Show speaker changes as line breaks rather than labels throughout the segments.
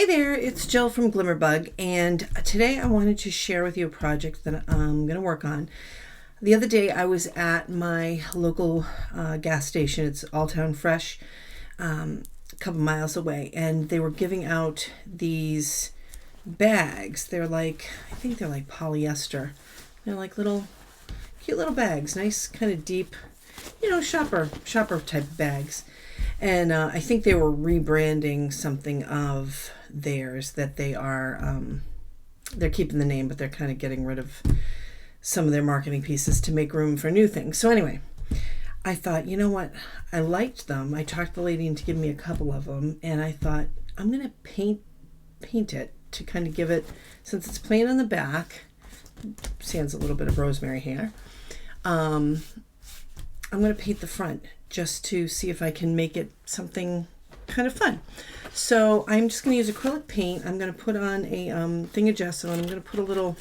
Hey there, it's Jill from Glimmerbug, and today I wanted to share with you a project that I'm going to work on. The other day I was at my local gas station. It's AllTown Fresh, a couple miles away, and they were giving out these bags. They're like, I think they're like polyester. They're like little, cute little bags, nice kind of deep, shopper type of bags. And I think they were rebranding something of theirs that they're keeping the name, but they're kind of getting rid of some of their marketing pieces to make room for new things. So anyway, I thought, you know what? I liked them. I talked the lady into giving me a couple of them, and I thought I'm going to paint it to kind of give it, since it's plain on the back, sans a little bit of rosemary here. I'm going to paint the front just to see if I can make it something kind of fun. So I'm just going to use acrylic paint. I'm going to put on a thing of gesso, and I'm going to put a little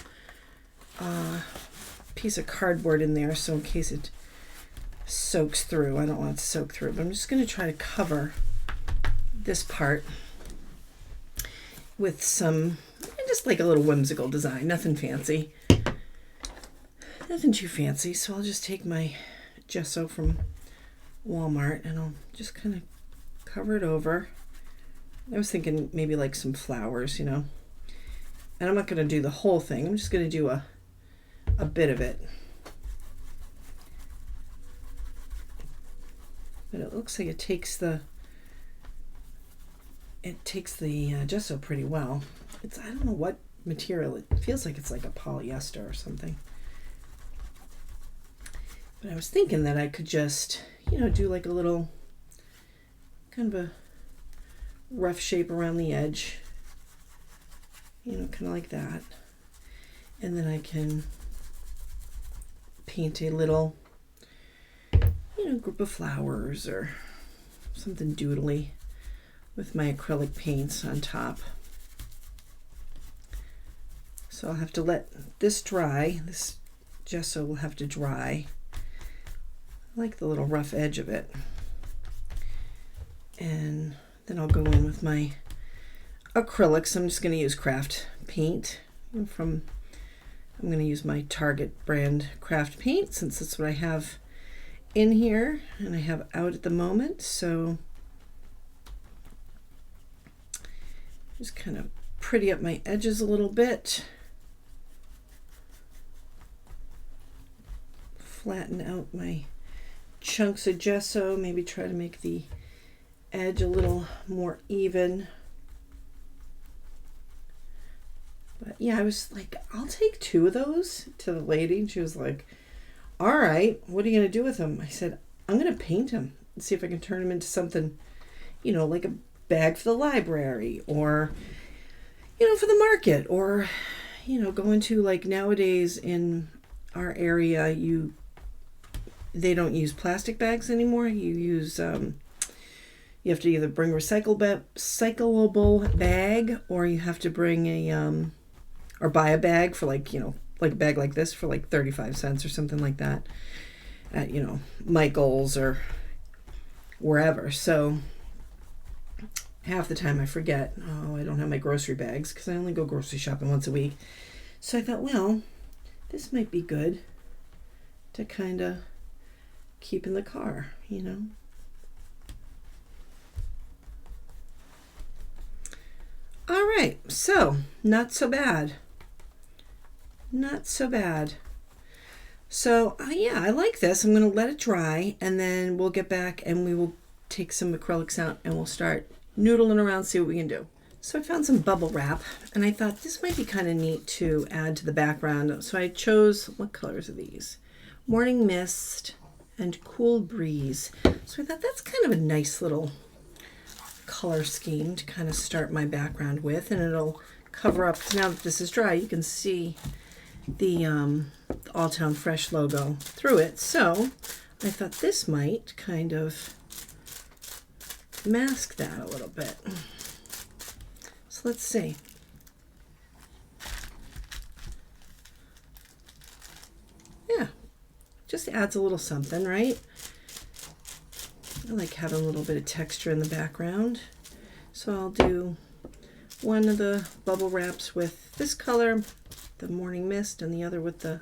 piece of cardboard in there, so in case it soaks through. I don't want it to soak through, but I'm just going to try to cover this part with some, just like a little whimsical design. Nothing fancy. Nothing too fancy. So I'll just take my gesso from Walmart and I'll just kind of cover it over. I was thinking maybe like some flowers, and I'm not going to do the whole thing. I'm just going to do a bit of it. But it looks like it takes the gesso pretty well. I don't know what material. It feels like it's like a polyester or something. But I was thinking that I could just, do like a little kind of a rough shape around the edge, kind of like that. And then I can paint a little, group of flowers or something doodly with my acrylic paints on top. So I'll have to let this dry. This gesso will have to dry. I like the little rough edge of it. And then I'll go in with my acrylics. I'm just going to use craft paint I'm going to use my Target brand craft paint, since that's what I have in here and I have out at the moment. So just kind of pretty up my edges a little bit. Flatten out my chunks of gesso, maybe try to make the edge a little more even. But yeah, I was like, I'll take 2 of those to the lady, and she was like, all right, what are you going to do with them? I said, I'm going to paint them and see if I can turn them into something, like a bag for the library, or for the market, or go into, like, nowadays in our area, they don't use plastic bags anymore. You use you have to either bring recyclable bag, or you have to bring or buy a bag for like a bag like this for like 35 cents or something like that at Michael's or wherever. So half the time I forget, I don't have my grocery bags because I only go grocery shopping once a week. So I thought, well, this might be good to kind of keep in the car, All right, so not so bad. Not so bad. So yeah, I like this. I'm going to let it dry, and then we'll get back and we will take some acrylics out and we'll start noodling around, see what we can do. So I found some bubble wrap, and I thought this might be kind of neat to add to the background. So I chose, what colors are these? Morning Mist and Cool Breeze. So I thought that's kind of a nice little color scheme to kind of start my background with, and it'll cover up, because now that this is dry, you can see the AllTown Fresh logo through it. So I thought this might kind of mask that a little bit. So let's see. Yeah, just adds a little something, right? I like having a little bit of texture in the background. So I'll do one of the bubble wraps with this color, the Morning Mist, and the other with the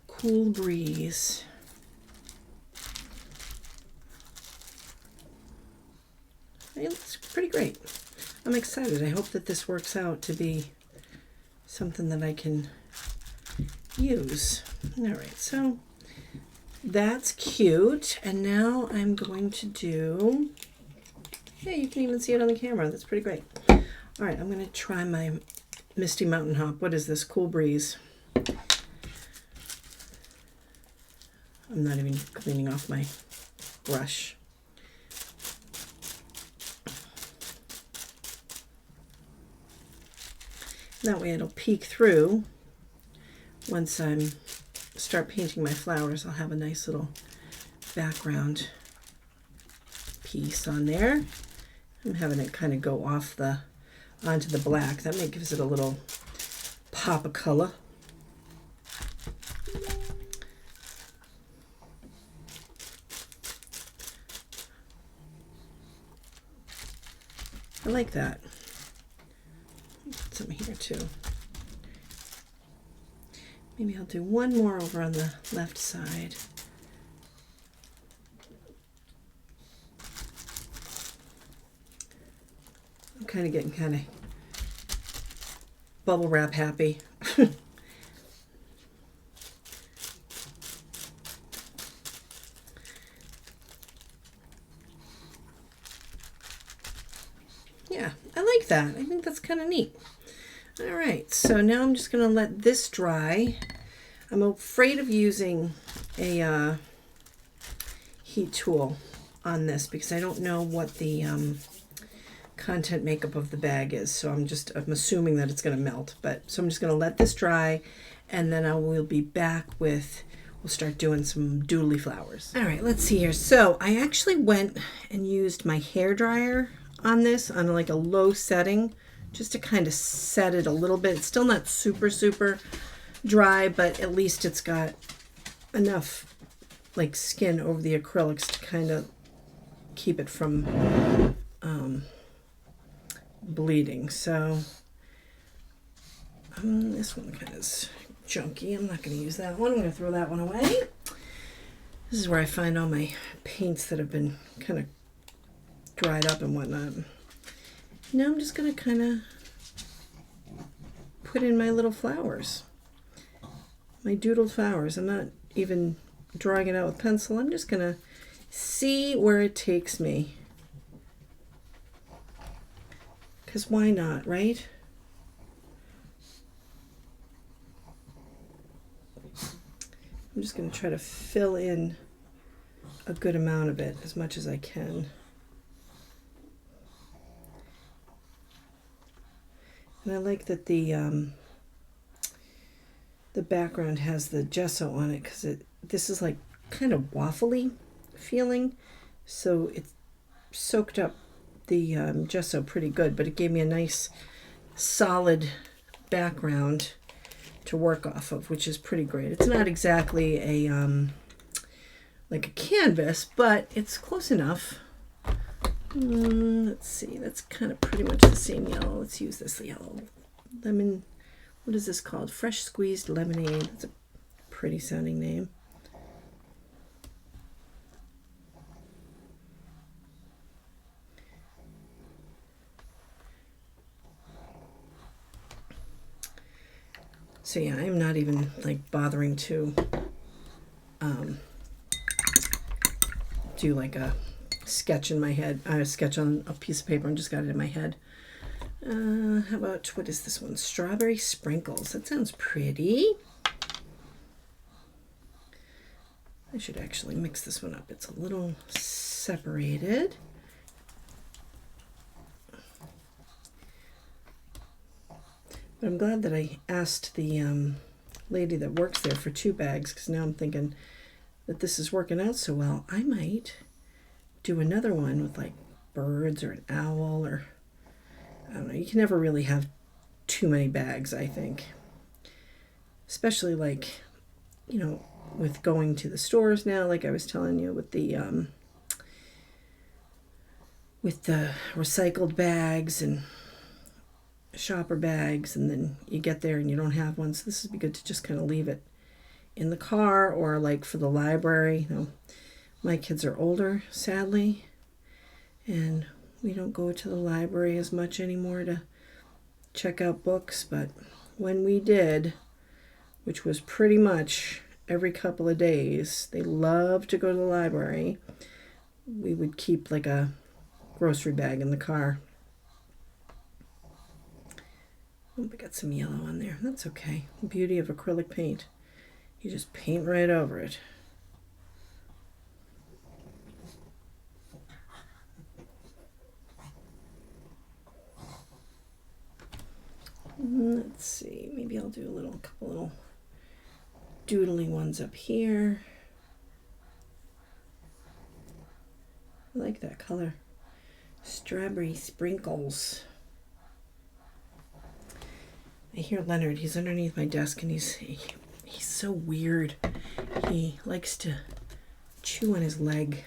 Cool Breeze. It looks pretty great. I'm excited. I hope that this works out to be something that I can use. All right, so that's cute. And now I'm going to do, yeah, you can even see it on the camera. That's pretty great. All right, I'm going to try my Misty Mountain Hop. What is this? Cool Breeze. I'm not even cleaning off my brush. That way it'll peek through. Once I start painting my flowers, I'll have a nice little background piece on there. I'm having it kind of go off onto the black. That gives it a little pop of color. I like that. Put some here too. Maybe I'll do one more over on the left side. I'm kind of getting bubble wrap happy. Yeah, I like that. I think that's kind of neat. All right, so now I'm just going to let this dry. I'm afraid of using a heat tool on this because I don't know what the content makeup of the bag is. So I'm assuming that it's going to melt. So I'm just going to let this dry, and then we'll be back with, we'll start doing some doodly flowers. All right, let's see here. So I actually went and used my hair dryer on this on like a low setting, just to kind of set it a little bit. It's still not super, super dry, but at least it's got enough like skin over the acrylics to kind of keep it from bleeding. So this one kind of is junky. I'm not going to use that one. I'm going to throw that one away. This is where I find all my paints that have been kind of dried up and whatnot. Now I'm just going to kind of put in my little flowers, my doodled flowers. I'm not even drawing it out with pencil. I'm just going to see where it takes me. Because why not, right? I'm just going to try to fill in a good amount of it, as much as I can. And I like that the background has the gesso on it, because this is like kind of waffly feeling, so it soaked up the gesso pretty good, but it gave me a nice solid background to work off of, which is pretty great. It's not exactly a like a canvas, but it's close enough. Let's see, that's kind of pretty much the same yellow. Let's use this yellow. Lemon, what is this called? Fresh Squeezed Lemonade. That's a pretty sounding name. So yeah, I'm not even like bothering to do like a sketch in my head. I sketch on a piece of paper and just got it in my head. How about, what is this one? Strawberry Sprinkles. That sounds pretty. I should actually mix this one up. It's a little separated. But I'm glad that I asked the lady that works there for 2 bags, because now I'm thinking that this is working out so well. I might do another one with like birds or an owl, or I don't know. You can never really have too many bags, I think. Especially like, you know, with going to the stores now, like I was telling you, with the recycled bags and shopper bags and then you get there and you don't have one. So this would be good to just kind of leave it in the car or like for the library. You know, my kids are older, sadly, and we don't go to the library as much anymore to check out books. But when we did, which was pretty much every couple of days, they loved to go to the library. We would keep like a grocery bag in the car. Oh, we got some yellow on there. That's okay. The beauty of acrylic paint. You just paint right over it. Let's see. Maybe I'll do a couple little doodly ones up here. I like that color. Strawberry sprinkles. I hear Leonard. He's underneath my desk and he's so weird. He likes to chew on his leg.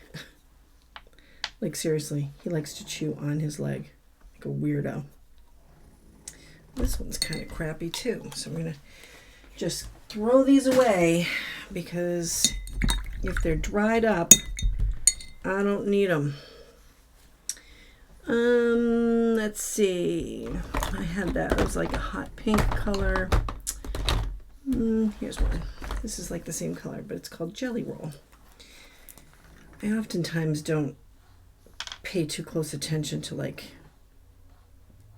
Like seriously, he likes to chew on his leg like a weirdo. This one's kind of crappy too, so I'm gonna just throw these away because if they're dried up, I don't need them. Let's see. I had that. It was like a hot pink color. Here's one. This is like the same color, but it's called Jelly Roll. I oftentimes don't pay too close attention to like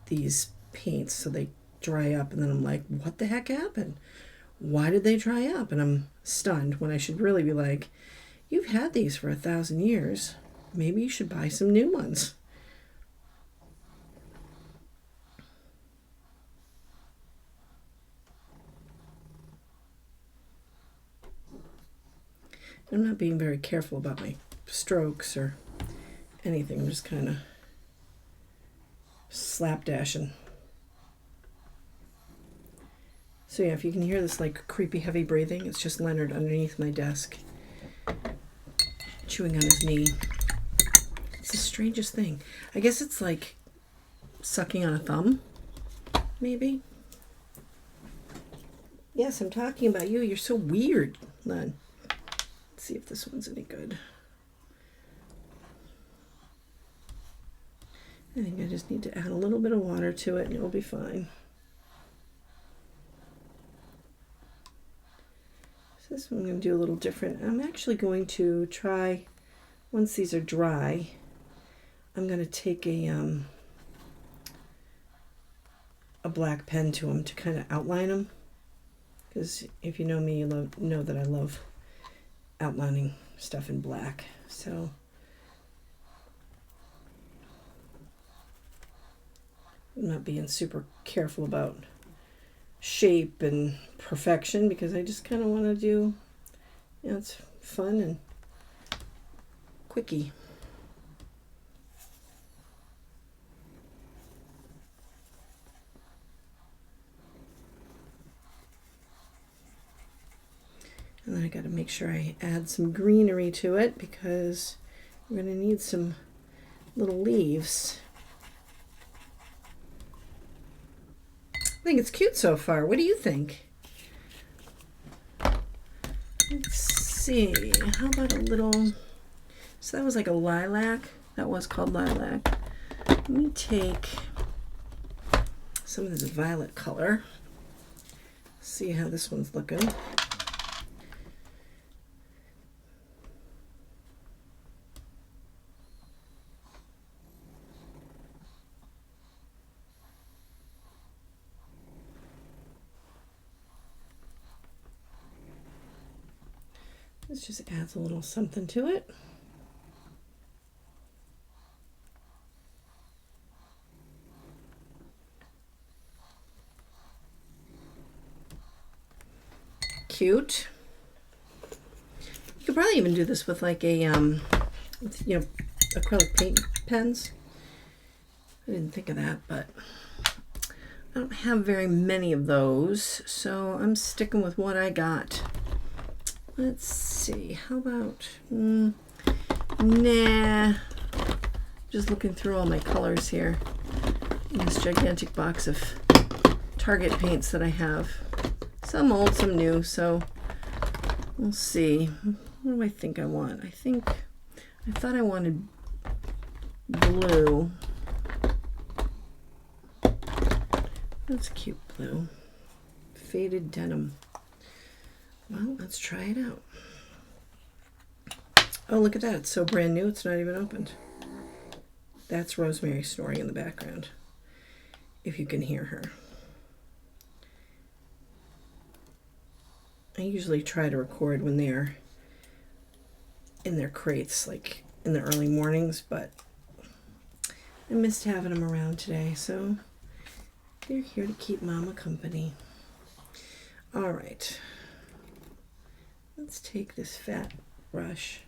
these paints, so they dry up, and then I'm like, what the heck happened? Why did they dry up? And I'm stunned when I should really be like, you've had these for 1,000 years. Maybe you should buy some new ones. I'm not being very careful about my strokes or anything. I'm just kind of slapdashing. So yeah, if you can hear this like creepy heavy breathing, it's just Leonard underneath my desk chewing on his knee. It's the strangest thing. I guess it's like sucking on a thumb, maybe. Yes, I'm talking about you. You're so weird, Len. Let's see if this one's any good. I think I just need to add a little bit of water to it and it'll be fine. So this one I'm going to do a little different. I'm actually going to try, once these are dry, I'm going to take a black pen to them to kind of outline them. Because if you know me, you know that I love outlining stuff in black. So I'm not being super careful about shape and perfection because I just kind of want to do, you know, it's fun and quickie. And then I got to make sure I add some greenery to it because we're going to need some little leaves. I think it's cute so far. What do you think? Let's see. How about a little... So that was like a lilac. That was called lilac. Let me take some of this violet color. See how this one's looking. This just adds a little something to it. Cute. You could probably even do this with like a, with, you know, acrylic paint pens. I didn't think of that, but I don't have very many of those, so I'm sticking with what I got. Let's see, how about, nah, just looking through all my colors here in this gigantic box of Target paints that I have. Some old, some new, so we'll see. What do I think I want? I thought I wanted blue. That's cute blue. Faded denim. Well, let's try it out. Oh, look at that. It's so brand new, it's not even opened. That's Rosemary snoring in the background, if you can hear her. I usually try to record when they're in their crates, like in the early mornings, but I missed having them around today, so they're here to keep Mama company. All right. Let's take this fat brush.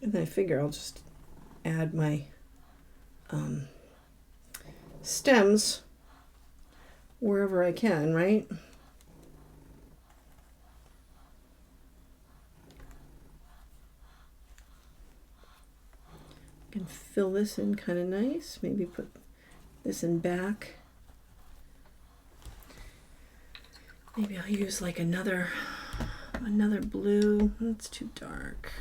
And then I figure I'll just add my stems wherever I can, right? I can fill this in kind of nice. Maybe put this in back. Maybe I'll use like another blue. That's too dark.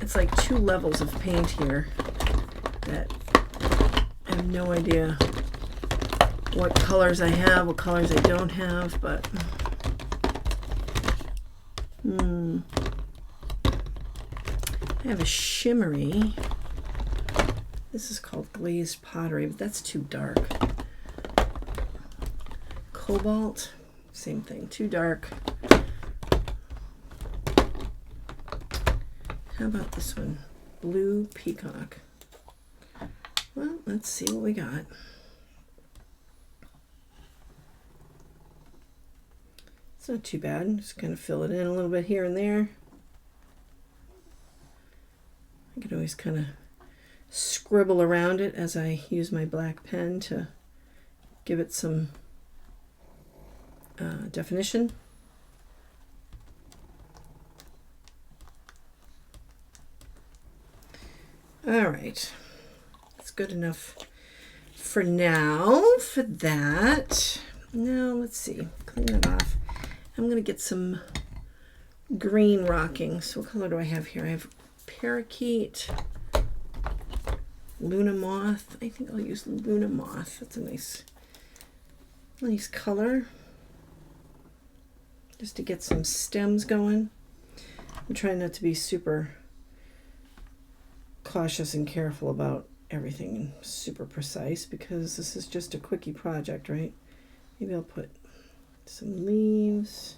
It's like 2 levels of paint here that I have no idea what colors I have, what colors I don't have, but I have a shimmery. This is called glazed pottery, but that's too dark. Cobalt, same thing, too dark. How about this one? Blue peacock. Well, let's see what we got. It's not too bad. Just kind of fill it in a little bit here and there. I can always kind of scribble around it as I use my black pen to give it some definition. All right, that's good enough for now for that. Now let's see, clean it off. I'm gonna get some green rockings. What color do I have here? I have parakeet, Luna moth. I think I'll use Luna moth. That's a nice color. Just to get some stems going. I'm trying not to be super cautious and careful about everything and super precise because this is just a quickie project, right? Maybe I'll put some leaves.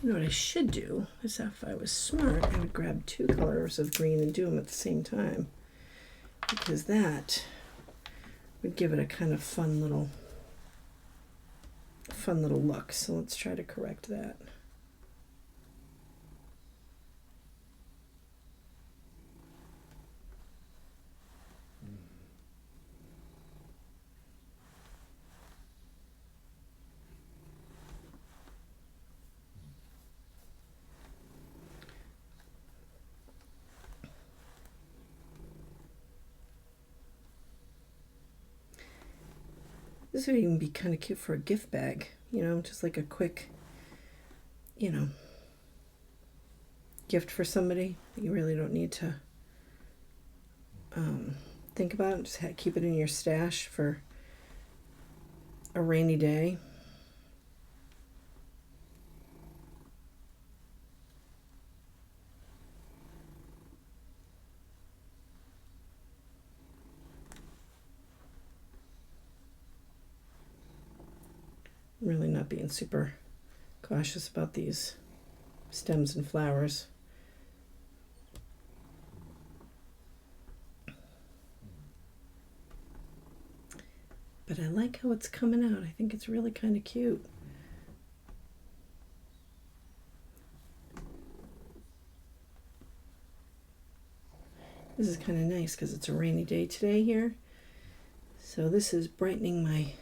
You know what I should do is, if I was smart, I would grab 2 colors of green and do them at the same time, because that would give it a kind of fun little look. So let's try to correct that. This would even be kind of cute for a gift bag, you know, just like a quick, you know, gift for somebody that you really don't need to think about. Just keep it in your stash for a rainy day. Really not being super cautious about these stems and flowers. But I like how it's coming out. I think it's really kind of cute. This is kind of nice because it's a rainy day today here. So this is brightening my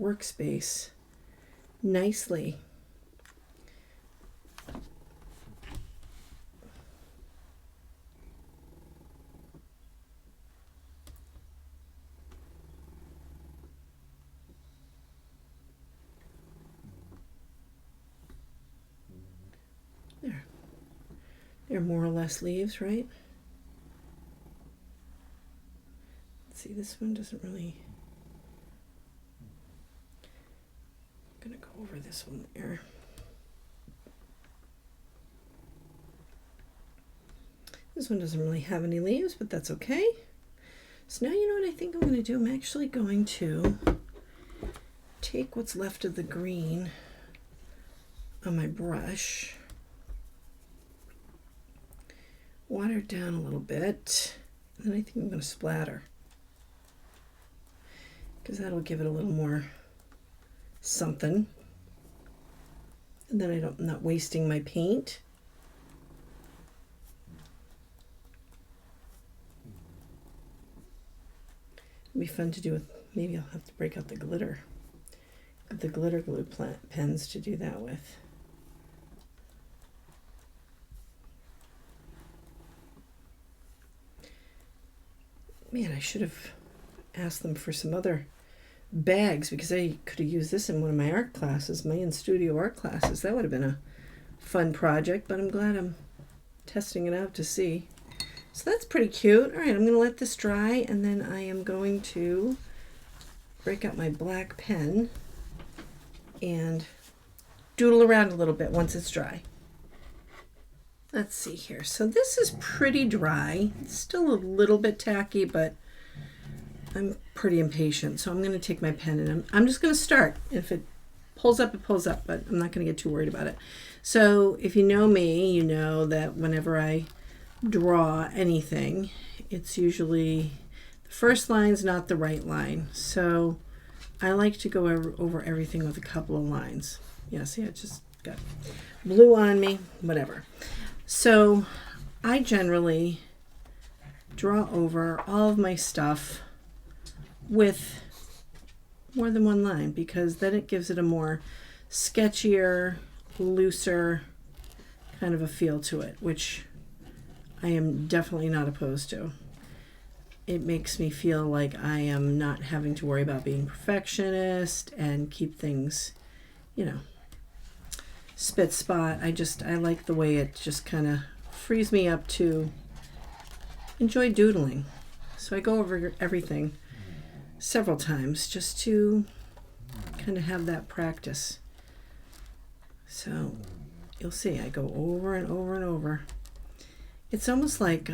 workspace nicely. There. They're more or less leaves, right? Let's see, this one doesn't really... I'm going to go over this one there. This one doesn't really have any leaves, but that's okay. So now you know what I think I'm going to do? I'm actually going to take what's left of the green on my brush, water it down a little bit, and then I think I'm going to splatter, because that'll give it a little more something. And then I'm not wasting my paint. It'll be fun to do with, maybe I'll have to break out the glitter glue pens to do that with. Man, I should have asked them for some other bags, because I could have used this in one of my art classes, my in-studio art classes. That would have been a fun project, but I'm glad I'm testing it out to see. So that's pretty cute. All right, I'm going to let this dry, and then I am going to break out my black pen and doodle around a little bit once it's dry. Let's see here. So this is pretty dry. It's still a little bit tacky, but I'm pretty impatient. So I'm going to take my pen and I'm just going to start. If it pulls up, it pulls up, but I'm not going to get too worried about it. So if you know me, you know that whenever I draw anything, it's usually the first line's not the right line. So I like to go over everything with a couple of lines. Yeah, see, I just got blue on me, whatever. So I generally draw over all of my stuff with more than one line, because then it gives it a more sketchier, looser kind of a feel to it, which I am definitely not opposed to. It makes me feel like I am not having to worry about being perfectionist and keep things, you know, spit spot. I like the way it just kind of frees me up to enjoy doodling. So I go over everything several times just to kind of have that practice. So you'll see I go over and over and over. It's almost like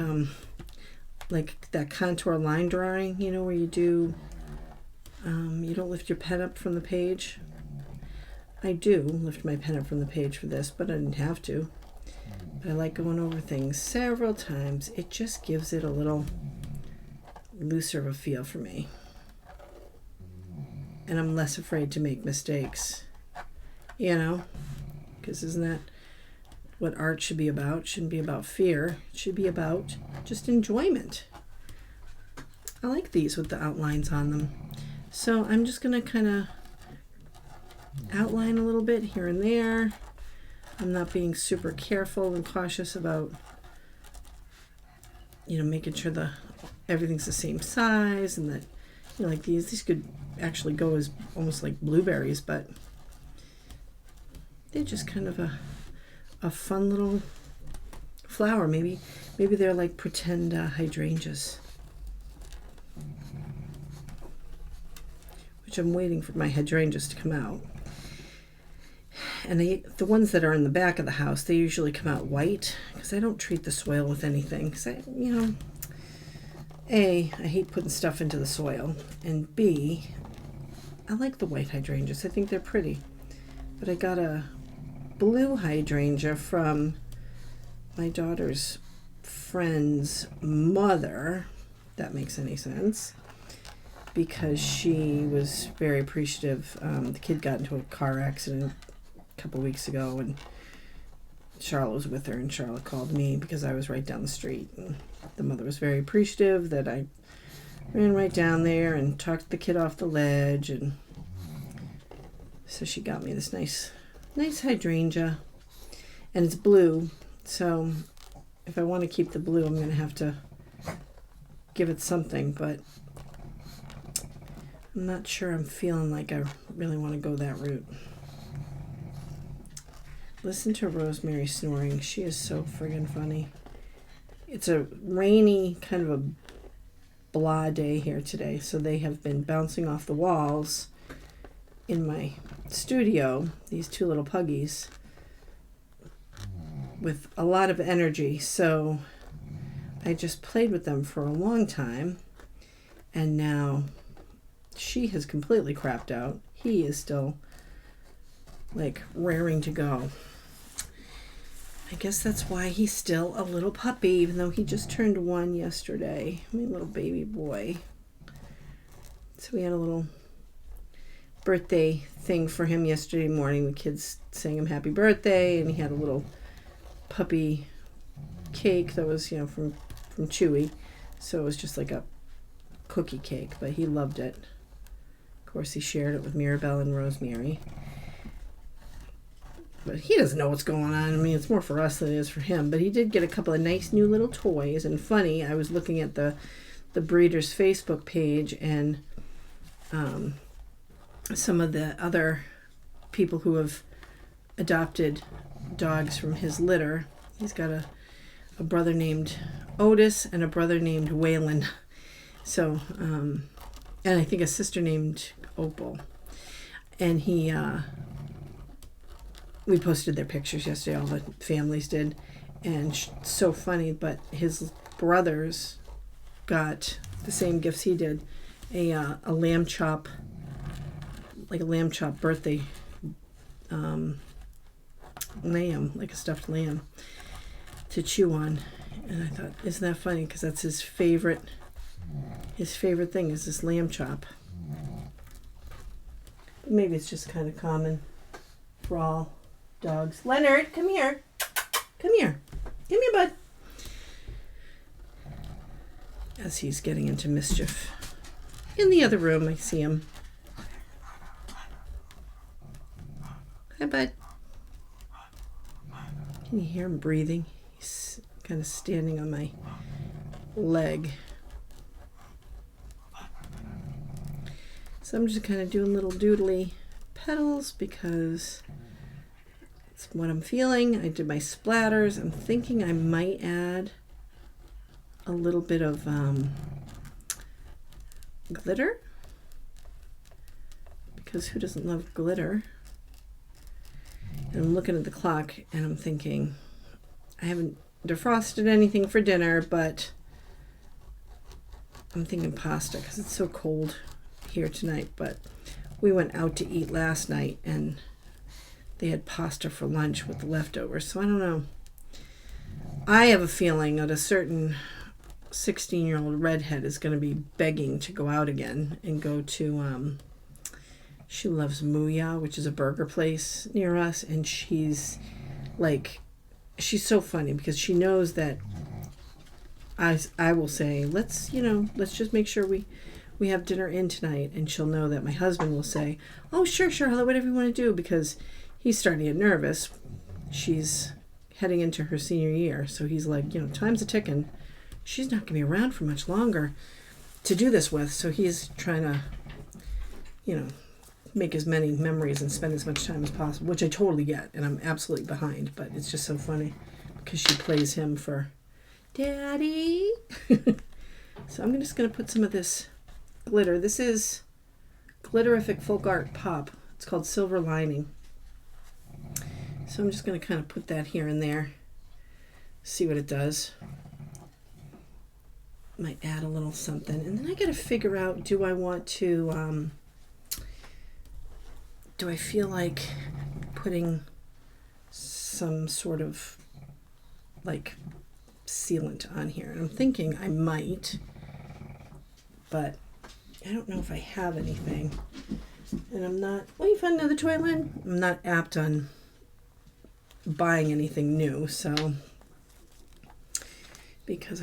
that contour line drawing, you know, where you do, you don't lift your pen up from the page. I do lift my pen up from the page for this, but I didn't have to. But I like going over things several times. It just gives it a little looser of a feel for me. And I'm less afraid to make mistakes, you know, because isn't that what art should be about? It shouldn't be about fear. It should be about just enjoyment. I like these with the outlines on them. So I'm just going to kind of outline a little bit here and there. I'm not being super careful and cautious about, you know, making sure everything's the same size, and that, you know, like these could actually go as almost like blueberries, but they're just kind of a fun little flower. Maybe they're like pretend hydrangeas, which I'm waiting for my hydrangeas to come out. And the ones that are in the back of the house, they usually come out white, because I don't treat the soil with anything. Because you know, A, I hate putting stuff into the soil, and B, I like the white hydrangeas. I think they're pretty. But I got a blue hydrangea from my daughter's friend's mother. If that makes any sense. Because she was very appreciative. The kid got into a car accident a couple weeks ago, and Charlotte was with her, and Charlotte called me because I was right down the street. And the mother was very appreciative that I ran right down there and talked the kid off the ledge, and so she got me this nice hydrangea, and it's blue. So if I want to keep the blue, I'm going to have to give it something, but I'm not sure I'm feeling like I really want to go that route. Listen to Rosemary snoring. She is so friggin' funny. It's a rainy, kind of a blah day here today, so they have been bouncing off the walls in my studio, these two little puggies, with a lot of energy. So I just played with them for a long time, and now she has completely crapped out. He is still like raring to go. I guess that's why he's still a little puppy, even though he just turned 1 yesterday. My little baby boy. So we had a little birthday thing for him yesterday morning. The kids sang him happy birthday, and he had a little puppy cake that was, from Chewy. So it was just like a cookie cake, but he loved it. Of course, he shared it with Mirabelle and Rosemary. But he doesn't know what's going on. I mean, it's more for us than it is for him. But he did get a couple of nice new little toys. And funny, I was looking at the breeder's Facebook page, and some of the other people who have adopted dogs from his litter. He's got a brother named Otis and a brother named Waylon. So, and I think a sister named Opal. And we posted their pictures yesterday, all the families did, and so funny, but his brothers got the same gifts he did, a lamb chop, like a lamb chop birthday lamb, like a stuffed lamb to chew on. And I thought, isn't that funny, because that's his favorite thing is this lamb chop. But maybe it's just kind of common for all dogs. Leonard, come here. Come here. Come here, bud. As he's getting into mischief. In the other room, I see him. Hi, bud. Can you hear him breathing? He's kind of standing on my leg. So I'm just kind of doing little doodly petals because it's what I'm feeling. I did my splatters. I'm thinking I might add a little bit of glitter, because who doesn't love glitter? And I'm looking at the clock and I'm thinking, I haven't defrosted anything for dinner, but I'm thinking pasta because it's so cold here tonight. But we went out to eat last night and they had pasta for lunch with the leftovers. So I don't know. I have a feeling that a certain 16-year-old redhead is going to be begging to go out again and go to, she loves Muya, which is a burger place near us. And she's so funny because she knows that I will say, let's just make sure we have dinner in tonight. And she'll know that my husband will say, oh, sure, Charlotte, whatever you want to do, because he's starting to get nervous. She's heading into her senior year. So he's like, time's a ticking. She's not going to be around for much longer to do this with. So he's trying to, make as many memories and spend as much time as possible, which I totally get. And I'm absolutely behind. But it's just so funny because she plays him for Daddy. So I'm just going to put some of this glitter. This is Glitterific Folk Art Pop. It's called Silver Lining. So I'm just going to kind of put that here and there. See what it does. Might add a little something. And then I got to figure out, do I want to, do I feel like putting some sort of like sealant on here? And I'm thinking I might, but I don't know if I have anything. And I'm not, you found another toy, Lynn? I'm not apt on buying anything new, so because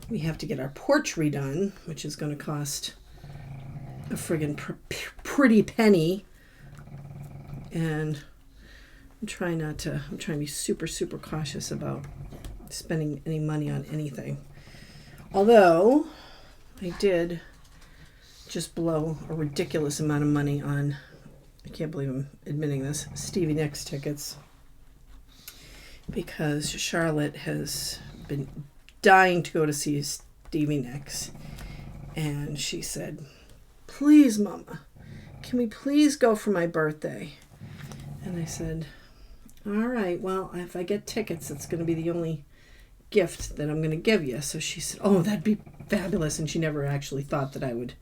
we have to get our porch redone, which is going to cost a friggin' pretty penny, and I'm trying to be super, super cautious about spending any money on anything. Although I did just blow a ridiculous amount of money on, I can't believe I'm admitting this, Stevie Nicks tickets, because Charlotte has been dying to go to see Stevie Nicks, and she said, "Please, Mama, can we please go for my birthday?" And I said, "All right, well, if I get tickets, it's going to be the only gift that I'm going to give you." So she said, "Oh, that'd be fabulous." And she never actually thought that I would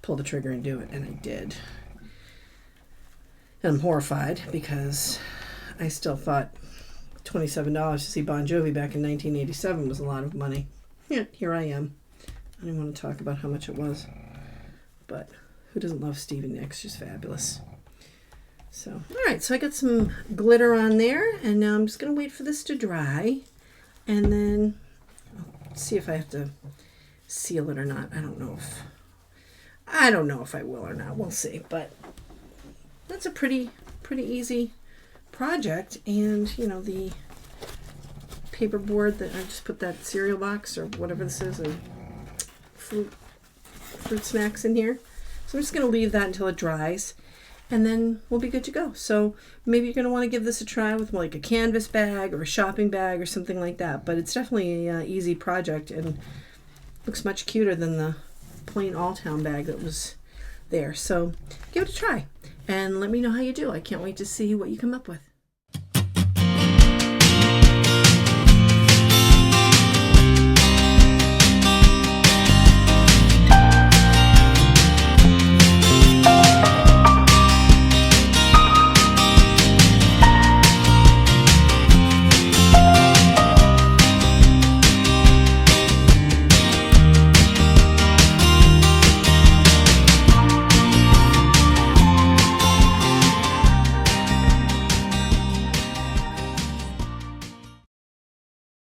pull the trigger and do it, and I did. And I'm horrified because I still thought $27 to see Bon Jovi back in 1987 was a lot of money. Yeah, here I am. I don't want to talk about how much it was, but who doesn't love Stevie Nicks? She's fabulous. So, all right, so I got some glitter on there, and now I'm just going to wait for this to dry, and then I'll see if I have to seal it or not. I don't know if I will or not. We'll see, but that's a pretty easy project. And you know, the paperboard that I just put that cereal box or whatever this is, and fruit snacks in here. So I'm just going to leave that until it dries, and then we'll be good to go. So maybe you're going to want to give this a try with like a canvas bag or a shopping bag or something like that. But it's definitely an easy project and looks much cuter than the plain AllTown bag that was there. So give it a try and let me know how you do. I can't wait to see what you come up with.